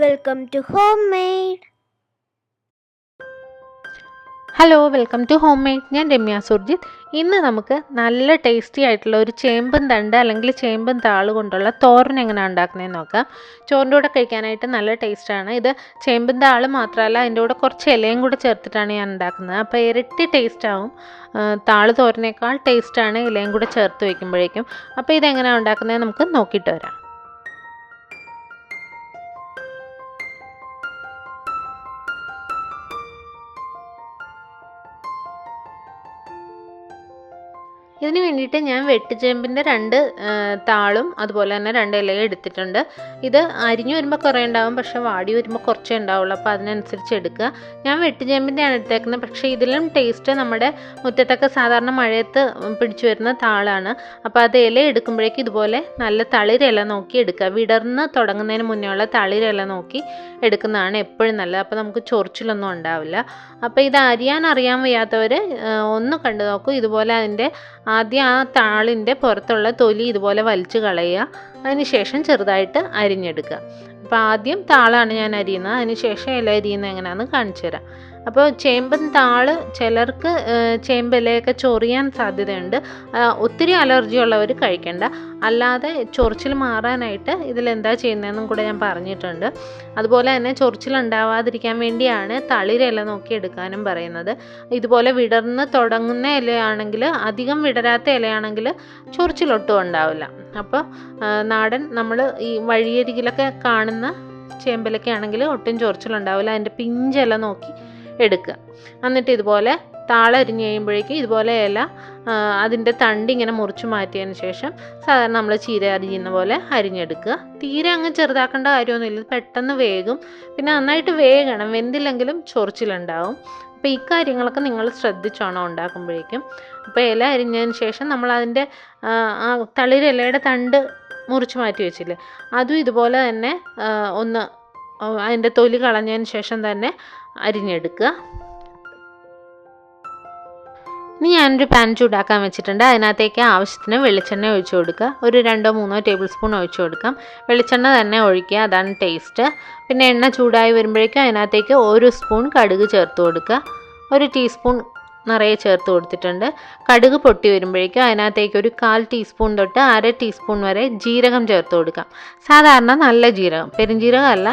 Welcome to Homemade. Hello, welcome to homemade. ഞാൻ രമ്യ സുർജിത്ത്. ഇന്ന് നമുക്ക് നല്ല ടേസ്റ്റി ആയിട്ടുള്ള ഒരു ചേമ്പും തണ്ട് അല്ലെങ്കിൽ ചേമ്പും താള് കൊണ്ടുള്ള തോരൻ എങ്ങനെയാണ് ഉണ്ടാക്കുന്നതെന്ന് നോക്കാം. ചോറിൻ്റെ കൂടെ കഴിക്കാനായിട്ട് നല്ല ടേസ്റ്റാണ്. ഇത് ചേമ്പും താള് മാത്രമല്ല, അതിൻ്റെ കൂടെ കുറച്ച് ഇലയും കൂടെ ചേർത്തിട്ടാണ് ഞാൻ ഉണ്ടാക്കുന്നത്. അപ്പോൾ ഇരട്ടി ടേസ്റ്റ് ആവും. താള് തോരനേക്കാൾ ടേസ്റ്റാണ് ഇലയും കൂടെ ചേർത്ത് വയ്ക്കുമ്പോഴേക്കും. അപ്പോൾ ഇതെങ്ങനെയാണ് ഉണ്ടാക്കുന്നത് നമുക്ക് നോക്കിയിട്ട് വരാം. ഇതിന് വേണ്ടിയിട്ട് ഞാൻ വെട്ടുചേമ്പിൻ്റെ 2 താളും അതുപോലെ തന്നെ 2 ഇലയും എടുത്തിട്ടുണ്ട്. ഇത് അരിഞ്ഞു വരുമ്പോൾ കുറേ ഉണ്ടാവും, പക്ഷേ വാടി വരുമ്പോൾ കുറച്ചേ ഉണ്ടാവുള്ളൂ. അപ്പോൾ അതിനനുസരിച്ച് എടുക്കുക. ഞാൻ വെട്ടുചേമ്പിൻ്റെയാണ് എടുത്തേക്കുന്നത്, പക്ഷേ ഇതിലും ടേസ്റ്റ് നമ്മുടെ മുറ്റത്തൊക്കെ സാധാരണ മഴയത്ത് പിടിച്ചു വരുന്ന താളാണ്. അപ്പോൾ അത് ഇല എടുക്കുമ്പോഴേക്കും ഇതുപോലെ നല്ല തളിരില നോക്കി എടുക്കുക. വിടർന്ന് തുടങ്ങുന്നതിന് മുന്നേ ഉള്ള തളിരില നോക്കി എടുക്കുന്നതാണ് എപ്പോഴും നല്ലത്. അപ്പോൾ നമുക്ക് ചൊറിച്ചിലൊന്നും ഉണ്ടാവില്ല. അപ്പോൾ ഇത് അറിയാൻ വയ്യാത്തവർ ഒന്ന് കണ്ടു നോക്കൂ. ഇതുപോലെ അതിൻ്റെ ആദ്യം ആ താളിൻ്റെ പുറത്തുള്ള തൊലി ഇതുപോലെ വലിച്ചു കളയുക. അതിന് ശേഷം ചെറുതായിട്ട് അരിഞ്ഞെടുക്കുക. അപ്പോൾ ആദ്യം താളാണ് ഞാൻ അരിയുന്നത്, അതിന് ശേഷം ഇല അരിയുന്നത് എങ്ങനെയാണെന്ന് കാണിച്ചു തരാം. അപ്പോൾ ചേമ്പൻ താള് ചിലർക്ക് ചേമ്പിലയൊക്കെ ചൊറിയാൻ സാധ്യതയുണ്ട്. ഒത്തിരി അലർജി ഉള്ളവർ കഴിക്കേണ്ട. അല്ലാതെ ചൊറിച്ചിൽ മാറാനായിട്ട് ഇതിലെന്താ ചെയ്യുന്നതെന്നും കൂടെ ഞാൻ പറഞ്ഞിട്ടുണ്ട്. അതുപോലെ തന്നെ ചൊറിച്ചിൽ ഉണ്ടാവാതിരിക്കാൻ വേണ്ടിയാണ് തളിരില നോക്കി എടുക്കാനും പറയുന്നത്. ഇതുപോലെ വിടർന്ന് തുടങ്ങുന്ന ഇലയാണെങ്കിൽ, അധികം വിടരാത്ത ഇലയാണെങ്കിൽ ചൊറിച്ചിലൊട്ടും ഉണ്ടാവില്ല. അപ്പോൾ നാടൻ നമ്മൾ ഈ വഴിയരികിലൊക്കെ കാണുന്ന ചേമ്പിലൊക്കെ ആണെങ്കിൽ ഒട്ടും ചൊറിച്ചിലുണ്ടാവില്ല. അതിൻ്റെ പിഞ്ചില നോക്കി എടുക്കുക. എന്നിട്ട് ഇതുപോലെ താളരിഞ്ഞ് കഴിയുമ്പോഴേക്കും ഇതുപോലെ ഇല അതിൻ്റെ തണ്ട് ഇങ്ങനെ മുറിച്ച് മാറ്റിയതിന് ശേഷം സാധാരണ നമ്മൾ ചീര അരിയുന്ന പോലെ അരിഞ്ഞെടുക്കുക. തീരെ അങ്ങ് ചെറുതാക്കേണ്ട കാര്യമൊന്നുമില്ല, പെട്ടെന്ന് വേകും. പിന്നെ നന്നായിട്ട് വേകണം, വെന്തില്ലെങ്കിലും ചൊറിച്ചിലുണ്ടാവും. അപ്പോൾ ഈ കാര്യങ്ങളൊക്കെ നിങ്ങൾ ശ്രദ്ധിച്ചോണം ഉണ്ടാക്കുമ്പോഴേക്കും. അപ്പോൾ ഇല അരിഞ്ഞതിന് ശേഷം നമ്മൾ അതിൻ്റെ ആ തളിരിലയുടെ തണ്ട് മുറിച്ച് മാറ്റി വെച്ചില്ലേ, അതും ഇതുപോലെ തന്നെ ഒന്ന് അതിൻ്റെ തൊലി കളഞ്ഞതിന് ശേഷം തന്നെ അരിഞ്ഞെടുക്കുക. ഇനി ഞാനൊരു പാൻ ചൂടാക്കാൻ വെച്ചിട്ടുണ്ട്. അതിനകത്തേക്ക് ആവശ്യത്തിന് വെളിച്ചെണ്ണ ഒഴിച്ചു കൊടുക്കുക. ഒരു 2-3 ടേബിൾ സ്പൂൺ ഒഴിച്ചു കൊടുക്കാം. വെളിച്ചെണ്ണ തന്നെ ഒഴിക്കുക, അതാണ് ടേസ്റ്റ്. പിന്നെ എണ്ണ ചൂടായി വരുമ്പോഴേക്കും അതിനകത്തേക്ക് 1 സ്പൂൺ കടുക് ചേർത്ത് കൊടുക്കുക. 1 ടീസ്പൂൺ നിറയെ ചേർത്ത് കൊടുത്തിട്ടുണ്ട്. കടുക് പൊട്ടി വരുമ്പോഴേക്കും അതിനകത്തേക്ക് ഒരു 1/4 ടീസ്പൂൺ തൊട്ട് 1/2 ടീസ്പൂൺ വരെ ജീരകം ചേർത്ത് കൊടുക്കാം. സാധാരണ നല്ല ജീരകം, പെരുംജീരകം അല്ല,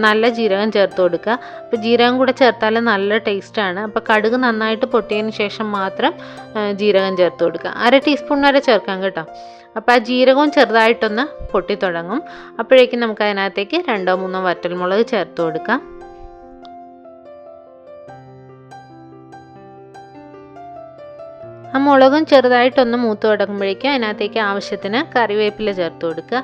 നല്ല ജീരകം ചേർത്ത് കൊടുക്കുക. അപ്പോൾ ജീരകം കൂടെ ചേർത്താൽ നല്ല ടേസ്റ്റാണ്. അപ്പോൾ കടുക് നന്നായിട്ട് പൊട്ടിയതിന് ശേഷം മാത്രം ജീരകം ചേർത്ത് കൊടുക്കുക. 1/2 ടീസ്പൂൺ വരെ ചേർക്കാം കേട്ടോ. അപ്പോൾ ആ ജീരകവും ചെറുതായിട്ടൊന്ന് പൊട്ടി തുടങ്ങും. അപ്പോഴേക്കും നമുക്ക് അതിനകത്തേക്ക് 2-3 വറ്റൽമുളക് ചേർത്ത് കൊടുക്കാം. ആ മുളകും ചെറുതായിട്ടൊന്ന് മൂത്ത് തുടങ്ങുമ്പോഴേക്കും അതിനകത്തേക്ക് ആവശ്യത്തിന് കറിവേപ്പില ചേർത്ത് കൊടുക്കുക.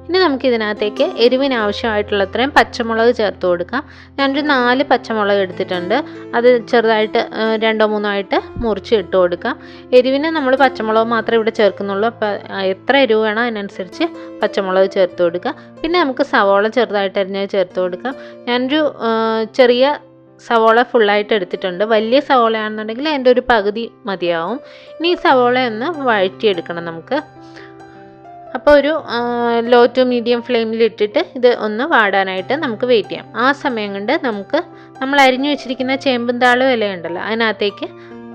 ഇനി നമുക്കിതിനകത്തേക്ക് എരിവിന് ആവശ്യമായിട്ടുള്ളത്രയും പച്ചമുളക് ചേർത്ത് കൊടുക്കാം. ഞാനൊരു 4 പച്ചമുളക് എടുത്തിട്ടുണ്ട്. അത് ചെറുതായിട്ട് 2-3 ആയിട്ട് മുറിച്ച് ഇട്ട് കൊടുക്കാം. എരിവിന് നമ്മൾ പച്ചമുളക് മാത്രമേ ഇവിടെ ചേർക്കുന്നുള്ളൂ. അപ്പോൾ എത്ര എരിവ് വേണോ അതിനനുസരിച്ച് പച്ചമുളക് ചേർത്ത് കൊടുക്കുക. പിന്നെ നമുക്ക് സവോള ചെറുതായിട്ട് അരിഞ്ഞത് ചേർത്ത് കൊടുക്കാം. ഞാനൊരു ചെറിയ സവോള ഫുള്ളായിട്ട് എടുത്തിട്ടുണ്ട്. വലിയ സവോളയാണെന്നുണ്ടെങ്കിൽ അതിൻ്റെ ഒരു പകുതി മതിയാവും. ഇനി ഈ സവോള ഒന്ന് വഴറ്റിയെടുക്കണം നമുക്ക്. അപ്പോൾ ഒരു ലോ ടു മീഡിയം ഫ്ലെയിമിൽ ഇട്ടിട്ട് ഇത് ഒന്ന് വാടാനായിട്ട് നമുക്ക് വെയിറ്റ് ചെയ്യാം. ആ സമയം കൊണ്ട് നമ്മൾ അരിഞ്ഞു വെച്ചിരിക്കുന്ന ചേമ്പും താളും ഇലയുണ്ടല്ലോ, അതിനകത്തേക്ക്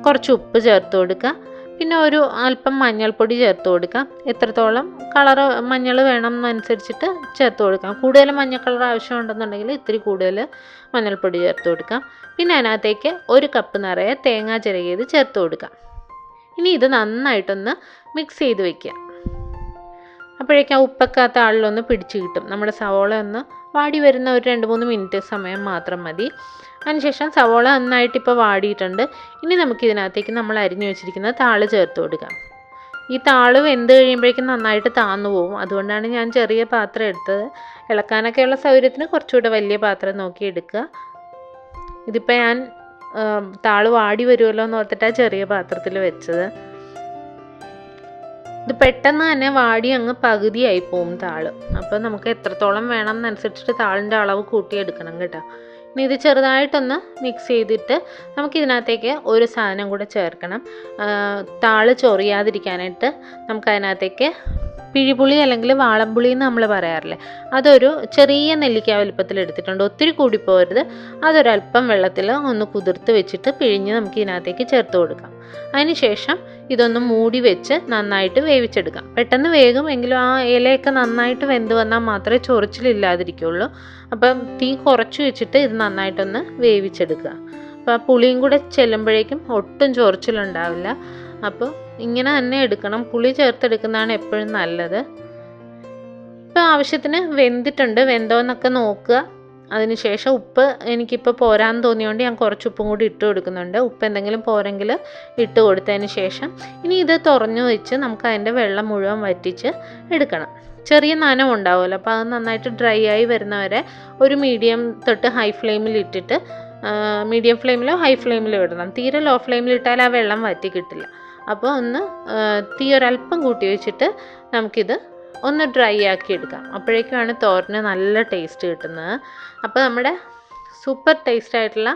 കുറച്ച് ഉപ്പ് ചേർത്ത് കൊടുക്കുക. പിന്നെ ഒരു അല്പം മഞ്ഞൾപ്പൊടി ചേർത്ത് കൊടുക്കാം. എത്രത്തോളം കളറ് മഞ്ഞൾ വേണം എന്നനുസരിച്ചിട്ട് ചേർത്ത് കൊടുക്കാം. കൂടുതൽ മഞ്ഞൾ കളർ ആവശ്യമുണ്ടെന്നുണ്ടെങ്കിൽ ഇത്തിരി കൂടുതൽ മഞ്ഞൾപ്പൊടി ചേർത്ത് കൊടുക്കാം. പിന്നെ അതിനകത്തേക്ക് 1 കപ്പ് നിറയെ തേങ്ങ ചിരകിയത് ചേർത്ത് കൊടുക്കാം. ഇനി ഇത് നന്നായിട്ടൊന്ന് മിക്സ് ചെയ്ത് വയ്ക്കുക. അപ്പോഴേക്കും ആ ഉപ്പൊക്കെ ആ താളിലൊന്ന് പിടിച്ച് കിട്ടും. നമ്മുടെ സവോള ഒന്ന് വാടി വരുന്ന ഒരു 2-3 മിനിറ്റ് സമയം മാത്രം മതി. അതിനുശേഷം സവോള നന്നായിട്ട് ഇപ്പോൾ വാടിയിട്ടുണ്ട്. ഇനി നമുക്കിതിനകത്തേക്ക് നമ്മൾ അരിഞ്ഞു വെച്ചിരിക്കുന്ന താള് ചേർത്ത് കൊടുക്കാം. ഈ താള് വെന്ത് കഴിയുമ്പോഴേക്കും നന്നായിട്ട് താന്നു പോകും. അതുകൊണ്ടാണ് ഞാൻ ചെറിയ പാത്രം എടുത്തത്. ഇളക്കാനൊക്കെയുള്ള സൗകര്യത്തിന് കുറച്ചുകൂടെ വലിയ പാത്രം നോക്കി എടുക്കുക. ഇതിപ്പോൾ ഞാൻ താള് വാടി വരുമല്ലോ എന്ന് ഓർത്തിട്ടാണ് ചെറിയ പാത്രത്തിൽ വെച്ചത്. ഇത് പെട്ടെന്ന് തന്നെ വാടി അങ്ങ് പകുതിയായി പോവും താള്. അപ്പോൾ നമുക്ക് എത്രത്തോളം വേണം എന്നനുസരിച്ചിട്ട് താളിൻ്റെ അളവ് കൂട്ടിയെടുക്കണം കേട്ടോ. ഇനി ഇത് ചെറുതായിട്ടൊന്ന് മിക്സ് ചെയ്തിട്ട് നമുക്കിതിനകത്തേക്ക് ഒരു സാധനം കൂടെ ചേർക്കണം. താള് ചൊറിയാതിരിക്കാനായിട്ട് നമുക്കതിനകത്തേക്ക് പിഴിപുളി അല്ലെങ്കിൽ വാളംപുളി എന്ന് നമ്മൾ പറയാറില്ലേ, അതൊരു ചെറിയ നെല്ലിക്ക വലുപ്പത്തിൽ എടുത്തിട്ടുണ്ട്. ഒത്തിരി കൂടിപ്പോകരുത്. അതൊരല്പം വെള്ളത്തിൽ ഒന്ന് കുതിർത്ത് വെച്ചിട്ട് പിഴിഞ്ഞ് നമുക്ക് ഇതിനകത്തേക്ക് ചേർത്ത് കൊടുക്കാം. അതിനുശേഷം ഇതൊന്ന് മൂടി വെച്ച് നന്നായിട്ട് വേവിച്ചെടുക്കാം. പെട്ടെന്ന് വേഗം, എങ്കിലും ആ ഇലയൊക്കെ നന്നായിട്ട് വെന്ത് വന്നാൽ മാത്രമേ ചൊറിച്ചിലില്ലാതിരിക്കുള്ളൂ. അപ്പം തീ കുറച്ച് വെച്ചിട്ട് ഇത് നന്നായിട്ടൊന്ന് വേവിച്ചെടുക്കുക. അപ്പോൾ ആ പുളിയും കൂടെ ചെല്ലുമ്പോഴേക്കും ഒട്ടും ചൊറിച്ചിലുണ്ടാവില്ല. അപ്പോൾ ഇങ്ങനെ തന്നെ എടുക്കണം. പുളി ചേർത്തെടുക്കുന്നതാണ് എപ്പോഴും നല്ലത്. ഇപ്പോൾ ആവശ്യത്തിന് വെന്തിട്ടുണ്ട്, വെന്തോന്നൊക്കെ നോക്കുക. അതിനുശേഷം ഉപ്പ് എനിക്കിപ്പോൾ പോരാന്ന് തോന്നിയോണ്ട് ഞാൻ കുറച്ച് ഉപ്പും കൂടി ഇട്ട് കൊടുക്കുന്നുണ്ട്. ഉപ്പ് എന്തെങ്കിലും പോരെങ്കിൽ ഇട്ട് കൊടുത്തതിന് ശേഷം ഇനി ഇത് തുറന്നു വെച്ച് നമുക്ക് അതിൻ്റെ വെള്ളം മുഴുവൻ വറ്റിച്ച് എടുക്കണം. ചെറിയ നനം ഉണ്ടാവുമല്ലോ, അപ്പോൾ അത് നന്നായിട്ട് ഡ്രൈ ആയി വരുന്നവരെ ഒരു മീഡിയം തൊട്ട് ഹൈ ഫ്ലെയിമിൽ ഇട്ടിട്ട്, മീഡിയം ഫ്ലെയിമിലോ ഹൈ ഫ്ലെയിമിലോ ഇടണം. തീരെ ലോ ഫ്ലെയിമിൽ ഇട്ടാൽ ആ വെള്ളം വറ്റി കിട്ടില്ല. അപ്പോൾ ഒന്ന് തീ ഒരല്പം കൂട്ടി വെച്ചിട്ട് നമുക്കിത് ഒന്ന് ഡ്രൈ ആക്കി എടുക്കാം. അപ്പോഴേക്കുമാണ് തോരന് നല്ല ടേസ്റ്റ് കിട്ടുന്നത്. അപ്പോൾ നമ്മുടെ സൂപ്പർ ടേസ്റ്റ് ആയിട്ടുള്ള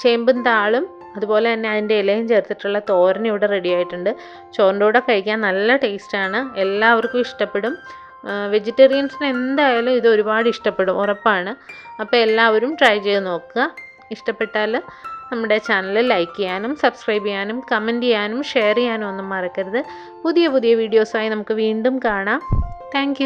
ചേമ്പും താളും അതുപോലെ തന്നെ അതിൻ്റെ ഇലയും ചേർത്തിട്ടുള്ള തോരൻ ഇവിടെ റെഡി ആയിട്ടുണ്ട്. ചോറിൻ്റെ കൂടെ കഴിക്കാൻ നല്ല ടേസ്റ്റാണ്. എല്ലാവർക്കും ഇഷ്ടപ്പെടും. വെജിറ്റേറിയൻസിന് എന്തായാലും ഇത് ഒരുപാട് ഇഷ്ടപ്പെടും, ഉറപ്പാണ്. അപ്പോൾ എല്ലാവരും ട്രൈ ചെയ്ത് നോക്കുക. ഇഷ്ടപ്പെട്ടാൽ നമ്മുടെ ചാനൽ ലൈക്ക് ചെയ്യാനും സബ്സ്ക്രൈബ് ചെയ്യാനും കമൻറ്റ് ചെയ്യാനും ഷെയർ ചെയ്യാനും ഒന്നും മറക്കരുത്. പുതിയ വീഡിയോസായി നമുക്ക് വീണ്ടും കാണാം. താങ്ക്